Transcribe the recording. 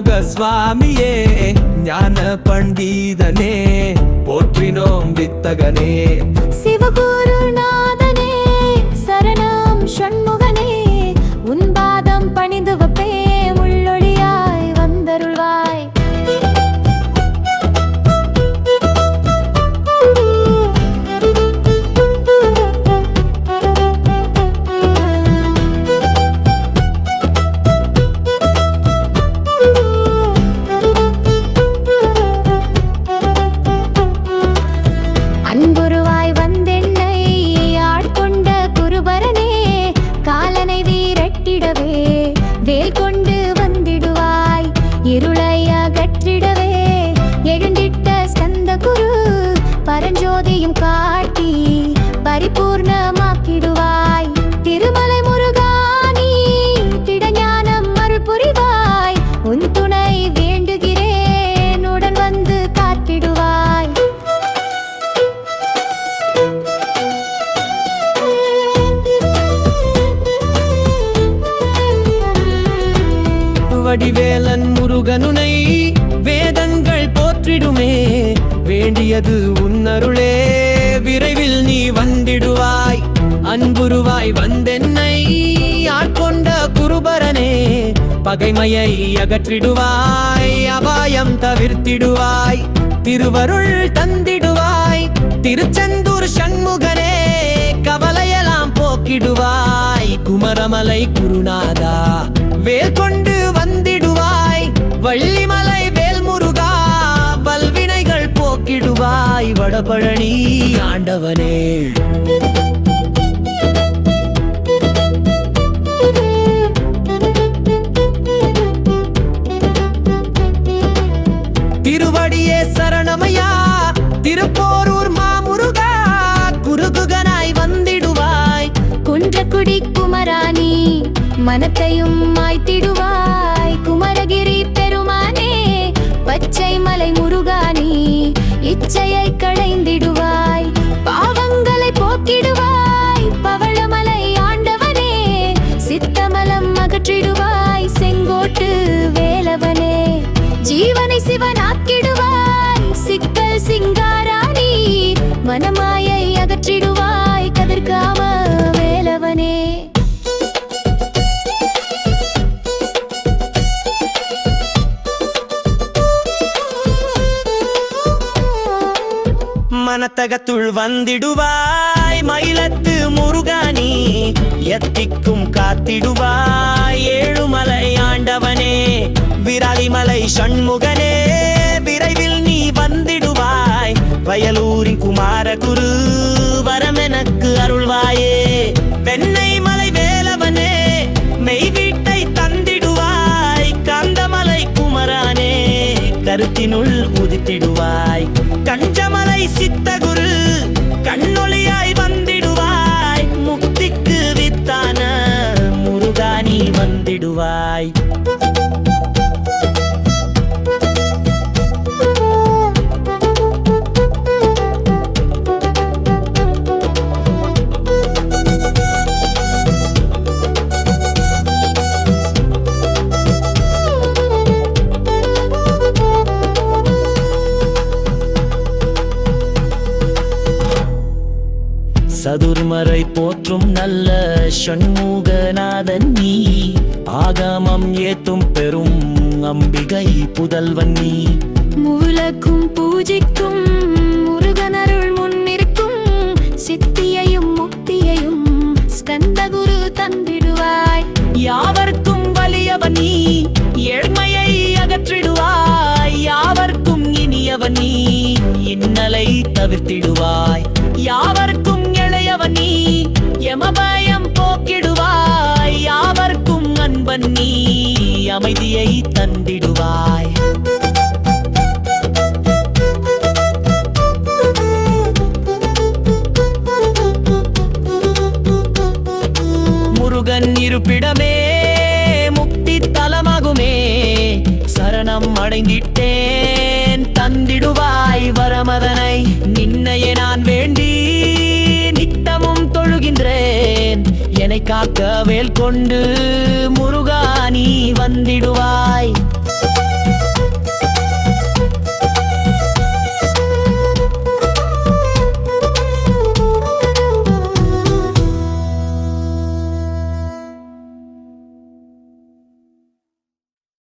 ஷண்முக சுவாமியே ஞான பண்டிதனே போற்றினோம் வித்தகனே சிவகுருநாதனே சரணம் ஷண்முகனே உன் பாதம் பணிந்து வப்பே முள்ளொளியாய் வந்தருள்வாய் அன்புருவாய் வந்தென்னை ஆட்கொண்ட குருபரனே காலனை வீரட்டிடவே வேல் கொண்டு வந்திடுவாய் இருளை அகற்றிடவே எழுந்திட்ட ஸ்கந்த குரு பரஞ்சோதியும் காட்டி பரிபூர்ணமாக்கிடுவாய் திருமலை முருகானி திடஞானம் அருள் புரிவாய் உன் துணை வேண்டுகிறேன் உடன் வந்து காத்திடுவாய் வடிவேலன் முருகனுனை வேதங்கள் போற்றிடுமே வேண்டியது உன்னருளே விரைவில் நீ வந்திடுவாய் அன்புருவாய் வந்தென்னை ஆட்கொண்ட குருபரனே பகைமையை அகற்றிடுவாய் அபாயம் தவிர்த்திடுவாய் திருவருள் தந்திடுவாய் திருச்செந்தூர் ஷண்முகனே கவலையெல்லாம் போக்கிடுவாய் குமரமலை குருநாதா வேல் கொண்டு வந்திடுவாய் வள்ளிமலை வேல் முருகா வல்வினைகள் போக்கிடுவாய் வடபழனி ஆண்டவனே திருவடியே சரணமையா திருப்போரூர் மாமுருகா குருகுகனாய் வந்திடுவாய் குன்றக்குடி குமராணி மனத்தையும் மாய்த்திடுவாய் குமரகிரி பெருமானே பச்சை மலை முருகானி இச்சையை களைந்திடுவாய் பாவங்களை போக்கிடுவாய் பவளமலை ஆண்டவனே சித்தமலம் அகற்றிடுவாய் செங்கோட்டு வேலவனே ஜீவனை சிவனாக்கிடுவாய் சிக்கல் சிங்காராணி மனமாயை அகற்றிடுவாய் கதிர்காம வேலவனே மனத்தகத்துள் வந்திடுவாய் மயிலத்து முருகானி எத்திக்கும் காத்திடுவாய் ஏழுமலை ஆண்டவனே விராலிமலை ஷண்முகனே விரைவில் நீ வந்திடுவாய் வயலூரின் குமாரகுரு வரமெனக்கு அருள்வாயே வெண்ணை மலை வேலவனே மெய் வீட்டை தந்திடுவாய் காந்தமலை குமரானே கருத்தினுள் உதித்திடுவாய் கஞ்சமலை சித்தகுரு கண்ணொளியாய் வந்திடுவாய் முக்திக்கு வித்தான முருகானி வந்திடுவாய் சதுர்மறை போற்றும் நல்ல ஷண்முகநாதன் நீ ஆகமம் ஏத்தும் பெரும் அம்பிகை புதல்வன் நீ மூலக்கும் பூஜைக்கும் முருகனருள் முன்னிருக்கும் சித்தியையும் முக்தியையும் ஸ்கந்தகுரு தந்திடுவாய் யாவர்க்கும் வலியவன் நீ ஏழ்மையை அகற்றிடுவாய் யாவர்க்கும் இனியவன் நீ இன்னலை தவிர்த்திடுவாய் யாவர்க்கும் இளையவன் நீ யமபயம் போக்கிடுவாய் யாவர்க்கும் அன்பன் நீ அமைதியை தந்திடுவாய் முருகன் இருப்பிடமே முக்தி தலமாகுமே சரணம் அடைந்திட்டேன் தந்திடுவாய் வரமதனை நின்னையே நான் வேண்டி நித்தமும் தொழுகின்றேன் என்னை காக்க வேல் கொண்டு முருகா நீ வந்திடுவாய்